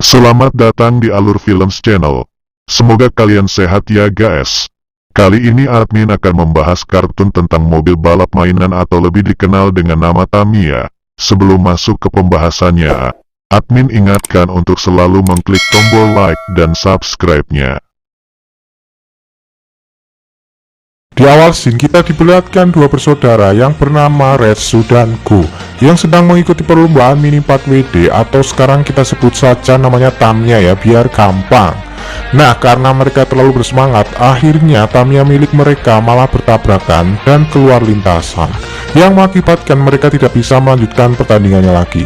Selamat datang di Alur Films Channel. Semoga kalian sehat ya guys. Kali ini admin akan membahas kartun tentang mobil balap mainan atau lebih dikenal dengan nama Tamiya. Sebelum masuk ke pembahasannya, admin ingatkan untuk selalu mengklik tombol like dan subscribe-nya. Di awal scene kita diperlihatkan dua bersaudara yang bernama Retsu dan Go yang sedang mengikuti perlombaan mini 4WD atau sekarang kita sebut saja namanya Tamiya ya biar gampang. Nah, karena mereka terlalu bersemangat, akhirnya Tamiya milik mereka malah bertabrakan dan keluar lintasan yang mengakibatkan mereka tidak bisa melanjutkan pertandingannya lagi.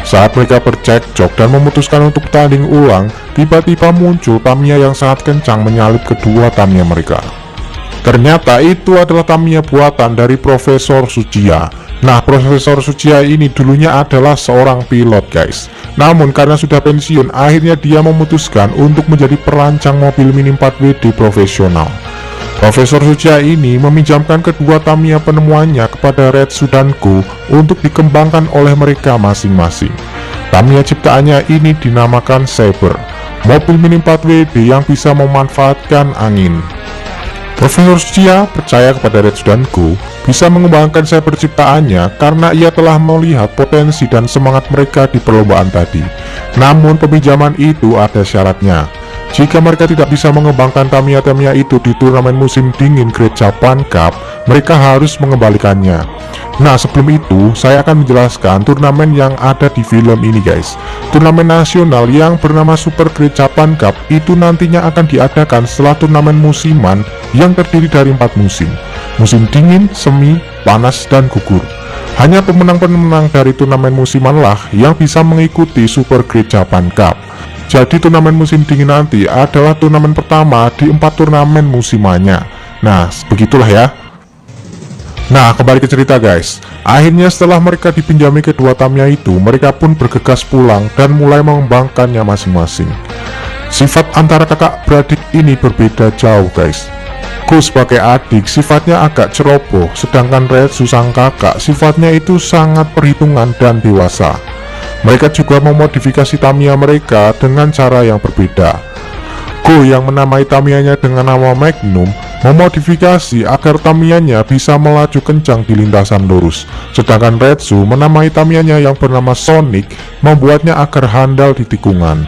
Saat mereka bercekcok dan memutuskan untuk bertanding ulang, tiba-tiba muncul Tamiya yang sangat kencang menyalip kedua Tamiya mereka. Ternyata itu adalah Tamiya buatan dari Profesor Tsuchiya. Nah, Profesor Tsuchiya ini dulunya adalah seorang pilot guys. Namun karena sudah pensiun, akhirnya dia memutuskan untuk menjadi perancang mobil mini 4WD profesional. Profesor Tsuchiya ini meminjamkan kedua Tamiya penemuannya kepada Retsu dan Go untuk dikembangkan oleh mereka masing-masing. Tamiya ciptaannya ini dinamakan Saber, mobil mini 4WD yang bisa memanfaatkan angin. Profesor Tsuchiya percaya kepada Retsu dan Go bisa mengembangkan Saber ciptaannya karena ia telah melihat potensi dan semangat mereka di perlombaan tadi. Namun peminjaman itu ada syaratnya. Jika mereka tidak bisa mengembangkan Tamiya-Tamiya itu di turnamen musim dingin Great Japan Cup, mereka harus mengembalikannya. Nah, sebelum itu saya akan menjelaskan turnamen yang ada di film ini guys. Turnamen nasional yang bernama Super Great Japan Cup itu nantinya akan diadakan setelah turnamen musiman yang terdiri dari 4 musim. Musim dingin, semi, panas, dan gugur. Hanya pemenang-pemenang dari turnamen musiman lah yang bisa mengikuti Super Great Japan Cup. Jadi turnamen musim dingin nanti adalah turnamen pertama di 4 turnamen musimannya. Nah, begitulah ya. Nah, kembali ke cerita guys. Akhirnya setelah mereka dipinjami kedua Tamiya itu, mereka pun bergegas pulang dan mulai mengembangkannya masing-masing. Sifat antara kakak beradik ini berbeda jauh guys. Go sebagai adik sifatnya agak ceroboh, sedangkan Retsu sang kakak sifatnya itu sangat perhitungan dan dewasa. Mereka juga memodifikasi Tamiya mereka dengan cara yang berbeda. Go yang menamai Tamiyanya dengan nama Magnum memodifikasi agar Tamiyanya bisa melaju kencang di lintasan lurus, sedangkan Retsu menamai Tamiyanya yang bernama Sonic membuatnya agar handal di tikungan.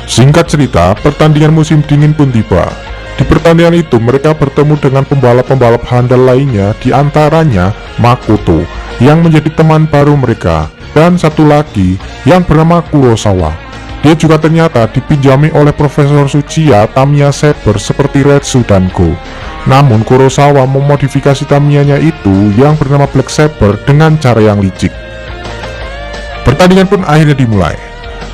Singkat cerita, pertandingan musim dingin pun tiba. Di pertandingan itu mereka bertemu dengan pembalap-pembalap handal lainnya, diantaranya Makoto yang menjadi teman baru mereka, dan satu lagi yang bernama Kurosawa. Dia juga ternyata dipinjami oleh Profesor Tsuchiya Tamiya Saber seperti Retsu dan Go. Namun Kurosawa memodifikasi Tamiyanya itu yang bernama Black Saber dengan cara yang licik. Pertandingan pun akhirnya dimulai.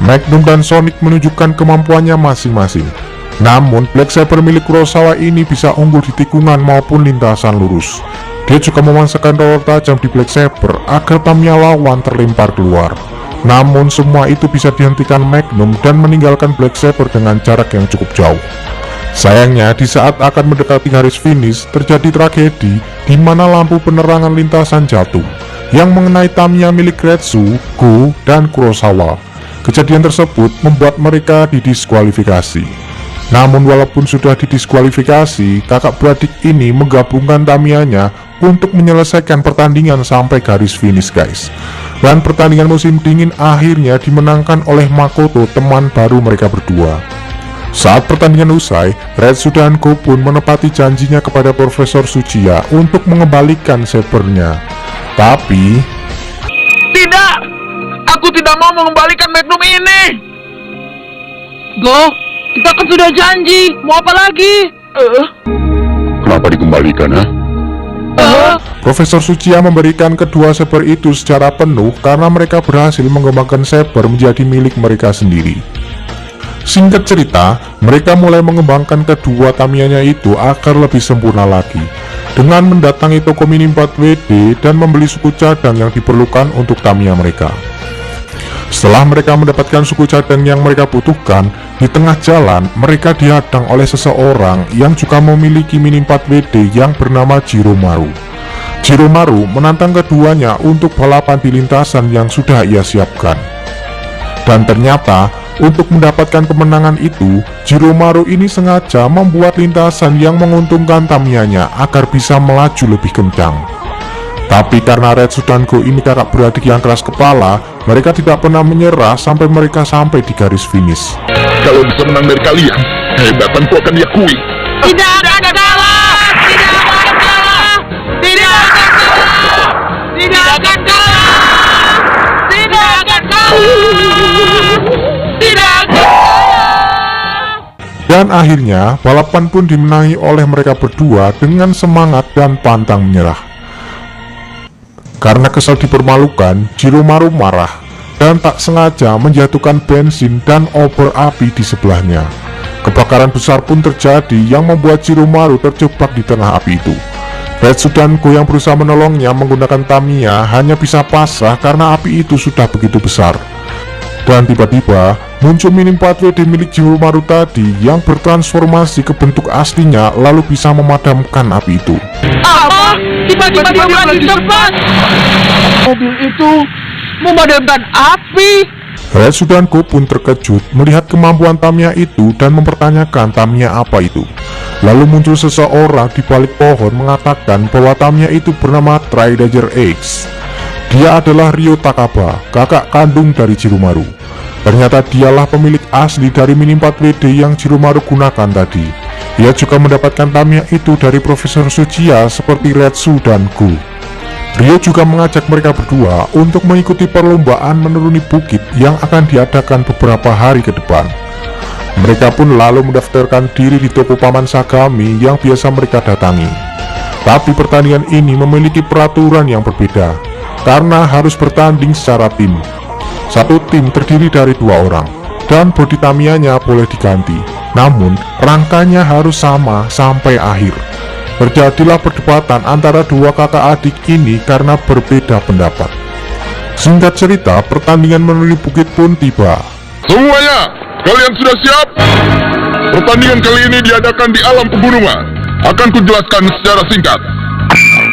Magnum dan Sonic menunjukkan kemampuannya masing-masing. Namun Black Saber milik Kurosawa ini bisa unggul di tikungan maupun lintasan lurus. Dia juga memasakkan roller tajam di Black Saber agar Tamiya lawan terlempar keluar. Namun semua itu bisa dihentikan Magnum dan meninggalkan Black Saber dengan jarak yang cukup jauh. Sayangnya di saat akan mendekati garis finish terjadi tragedi di mana lampu penerangan lintasan jatuh yang mengenai Tamiya milik Retsu, Go, dan Kurosawa. Kejadian tersebut membuat mereka didiskualifikasi. Namun walaupun sudah didiskualifikasi, kakak beradik ini menggabungkan Tamiyanya untuk menyelesaikan pertandingan sampai garis finish guys. Dan pertandingan musim dingin akhirnya dimenangkan oleh Makoto, teman baru mereka berdua. Saat pertandingan usai, Retsu dan Go pun menepati janjinya kepada Profesor Tsuchiya untuk mengembalikan sabernya. Tapi tidak, aku tidak mau mengembalikan Magnum ini. Go, kita kan sudah janji, mau apa lagi? Kenapa dikembalikan, ha? Profesor Tsuchiya memberikan kedua saber itu secara penuh karena mereka berhasil mengembangkan saber menjadi milik mereka sendiri. Singkat cerita, mereka mulai mengembangkan kedua Tamiyanya itu agar lebih sempurna lagi, dengan mendatangi toko mini 4WD dan membeli suku cadang yang diperlukan untuk Tamiya mereka. Setelah mereka mendapatkan suku cadang yang mereka butuhkan, di tengah jalan mereka dihadang oleh seseorang yang juga memiliki mini 4WD yang bernama Jiromaru. Jiromaru menantang keduanya untuk balapan di lintasan yang sudah ia siapkan. Dan ternyata Untuk mendapatkan kemenangan itu, Jiromaru ini sengaja membuat lintasan yang menguntungkan Tamiyanya agar bisa melaju lebih kencang. Tapi karena Retsu dan Go ini kakak beradik yang keras kepala, mereka tidak pernah menyerah sampai mereka sampai di garis finish. Kalau bisa menang dari kalian, kehebatanku akan diakui. Tidak akan kalah! Tidak akan kalah! Tidak akan kalah! Tidak akan kalah! Tidak akan kalah! Tidak akan kalah! Dan akhirnya, balapan pun dimenangi oleh mereka berdua dengan semangat dan pantang menyerah. Karena kesal dipermalukan, Jiromaru marah dan tak sengaja menjatuhkan bensin dan obor api di sebelahnya. Kebakaran besar pun terjadi yang membuat Jiromaru terjebak di tengah api itu. Retsu dan Go yang berusaha menolongnya menggunakan Tamiya hanya bisa pasrah karena api itu sudah begitu besar. Dan tiba-tiba muncul Mini 4WD milik Jiromaru tadi yang bertransformasi ke bentuk aslinya lalu bisa memadamkan api itu. Apa? Tiba-tiba dia lagi cepat! Mobil itu memadamkan api! Retsu dan Go pun terkejut melihat kemampuan Tamiya itu dan mempertanyakan Tamiya apa itu. Lalu muncul seseorang di balik pohon mengatakan bahwa Tamiya itu bernama Tridager X. Dia adalah Ryo Takaba, kakak kandung dari Jiromaru. Ternyata dialah pemilik asli dari Mini 4WD yang Jiromaru gunakan tadi. Ia juga mendapatkan Tamiya itu dari Profesor Tsuchiya seperti Retsu dan Go. Ryo juga mengajak mereka berdua untuk mengikuti perlombaan menuruni bukit yang akan diadakan beberapa hari ke depan. Mereka pun lalu mendaftarkan diri di toko Paman Sagami yang biasa mereka datangi. Tapi pertandingan ini memiliki peraturan yang berbeda, karena harus bertanding secara tim. Satu tim terdiri dari 2 orang, dan bodi Tamiyanya boleh diganti. Namun, rangkanya harus sama sampai akhir. Terjadilah perdebatan antara 2 kakak adik ini karena berbeda pendapat. Singkat cerita, pertandingan menuruni bukit pun tiba. Semuanya, kalian sudah siap? Pertandingan kali ini diadakan di alam pegunungan. Akan kujelaskan secara singkat.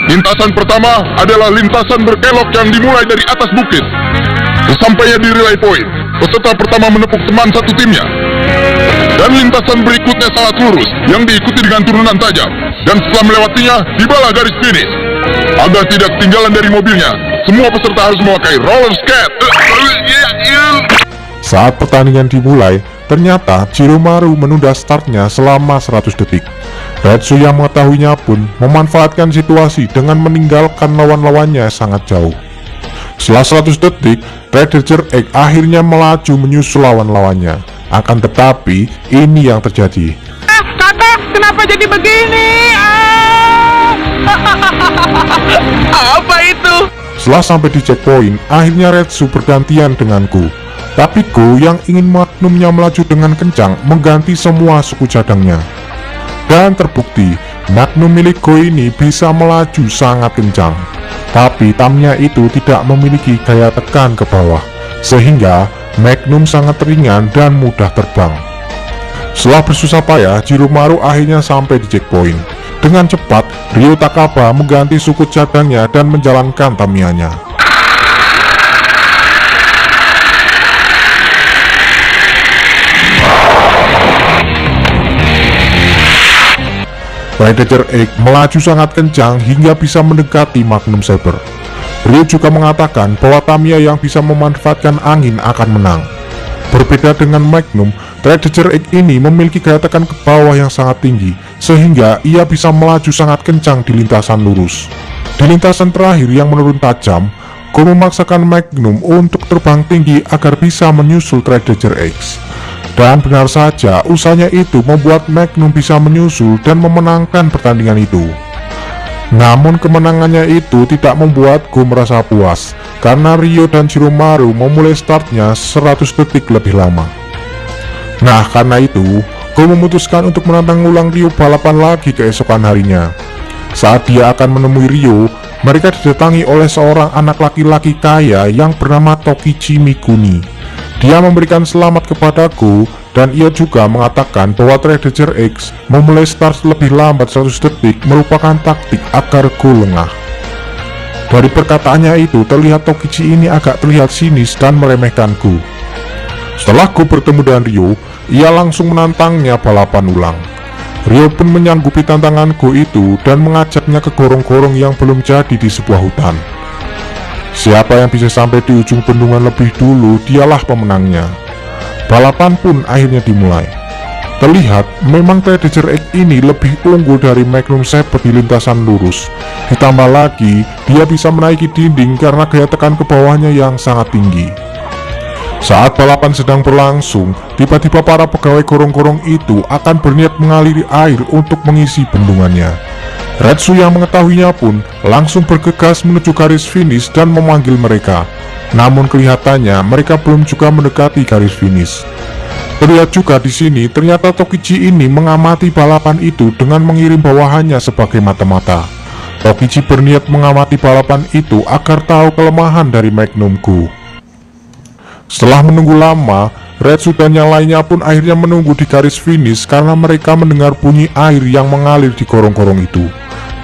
Lintasan pertama adalah lintasan berkelok yang dimulai dari atas bukit. Sesampainya di relay point, peserta pertama menepuk teman satu timnya. Dan lintasan berikutnya sangat lurus, yang diikuti dengan turunan tajam. Dan setelah melewatinya, tibalah garis finish. Agar tidak ketinggalan dari mobilnya, semua peserta harus memakai roller skate. Saat pertandingan dimulai, ternyata Jiromaru menunda startnya selama 100 detik. Retsu yang mengetahuinya pun memanfaatkan situasi dengan meninggalkan lawan-lawannya sangat jauh. Setelah 100 detik, Tridager X akhirnya melaju menyusul lawan-lawannya. Akan tetapi, ini yang terjadi. Kakak, kenapa jadi begini? Apa itu? Setelah sampai di checkpoint, akhirnya Retsu bergantian dengan Go. Tapi Go yang ingin Magnumnya melaju dengan kencang mengganti semua suku cadangnya. Dan terbukti, Magnum milik Go ini bisa melaju sangat kencang. Tapi Tamiya itu tidak memiliki gaya tekan ke bawah, sehingga Magnum sangat ringan dan mudah terbang. Setelah bersusah payah, Jiromaru akhirnya sampai di checkpoint. Dengan cepat, Ryo Takaba mengganti suku cadangnya dan menjalankan Tamiyanya. Tridager X melaju sangat kencang hingga bisa mendekati Magnum Saber. Ryo juga mengatakan bahwa Tamiya yang bisa memanfaatkan angin akan menang. Berbeda dengan Magnum, Tridager X ini memiliki gaya tekan ke bawah yang sangat tinggi, sehingga ia bisa melaju sangat kencang di lintasan lurus. Di lintasan terakhir yang menurun tajam, Go memaksakan Magnum untuk terbang tinggi agar bisa menyusul Tridager X. Dan benar saja, usahanya itu membuat Magnum bisa menyusul dan memenangkan pertandingan itu. Namun kemenangannya itu tidak membuat Go merasa puas, karena Ryo dan Jiromaru memulai startnya 100 detik lebih lama. Nah, karena itu, Go memutuskan untuk menantang ulang Ryo balapan lagi keesokan harinya. Saat dia akan menemui Ryo, mereka didatangi oleh seorang anak laki-laki kaya yang bernama Tokichi Mikuni. Dia memberikan selamat kepada Go, dan ia juga mengatakan bahwa Tridager X memulai start lebih lambat 100 detik merupakan taktik agar Go lengah. Dari perkataannya itu terlihat Tokichi ini agak terlihat sinis dan meremehkan Go. Setelah Go bertemu dengan Ryo, ia langsung menantangnya balapan ulang. Ryo pun menyanggupi tantangan Go itu dan mengajaknya ke gorong-gorong yang belum jadi di sebuah hutan. Siapa yang bisa sampai di ujung bendungan lebih dulu, dialah pemenangnya. Balapan pun akhirnya dimulai. Terlihat memang Predator X ini lebih unggul dari Magnum Saber di lintasan lurus. Ditambah lagi, dia bisa menaiki dinding karena gaya tekan ke bawahnya yang sangat tinggi. Saat balapan sedang berlangsung, tiba-tiba para pegawai gorong-gorong itu akan berniat mengaliri air untuk mengisi bendungannya. Retsu yang mengetahuinya pun langsung bergegas menuju garis finish dan memanggil mereka. Namun kelihatannya mereka belum juga mendekati garis finish. Terlihat juga di sini ternyata Tokichi ini mengamati balapan itu dengan mengirim bawahannya sebagai mata-mata. Tokichi berniat mengamati balapan itu agar tahu kelemahan dari Magnum Go. Setelah menunggu lama, Retsu dan yang lainnya pun akhirnya menunggu di garis finish karena mereka mendengar bunyi air yang mengalir di gorong-gorong itu.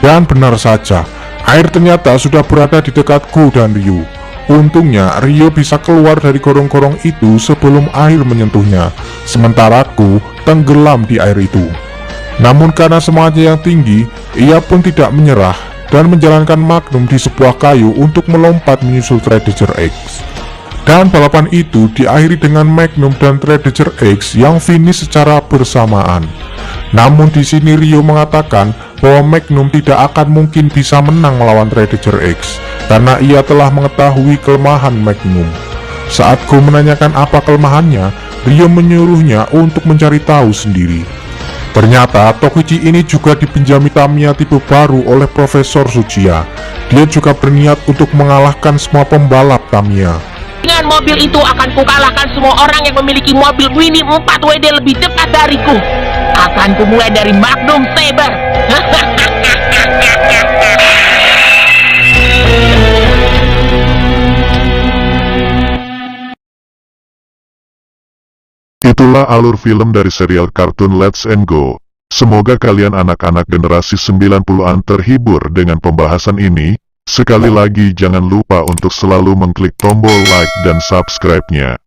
Dan benar saja, air ternyata sudah berada di dekat Go dan Ryo. Untungnya Ryo bisa keluar dari gorong-gorong itu sebelum air menyentuhnya, sementara Go tenggelam di air itu. Namun karena semangatnya yang tinggi, ia pun tidak menyerah dan menjalankan Magnum di sebuah kayu untuk melompat menyusul Predator X. Dan balapan itu diakhiri dengan Magnum dan Predator X yang finish secara bersamaan. Namun di sini Ryo mengatakan bahwa Magnum tidak akan mungkin bisa menang melawan Predator X karena ia telah mengetahui kelemahan Magnum. Saat Go menanyakan apa kelemahannya, Ryo menyuruhnya untuk mencari tahu sendiri. Ternyata Tokichi ini juga dipinjami Tamiya tipe baru oleh Profesor Tsuchiya. Dia juga berniat untuk mengalahkan semua pembalap Tamiya. Dengan mobil itu akan kukalahkan semua orang yang memiliki mobil Mini 4WD lebih cepat dariku. Akan kumulai dari Magnum Saber. Itulah alur film dari serial kartun Let's and Go. Semoga kalian anak-anak generasi 90-an terhibur dengan pembahasan ini. Sekali lagi jangan lupa untuk selalu mengklik tombol like dan subscribe-nya.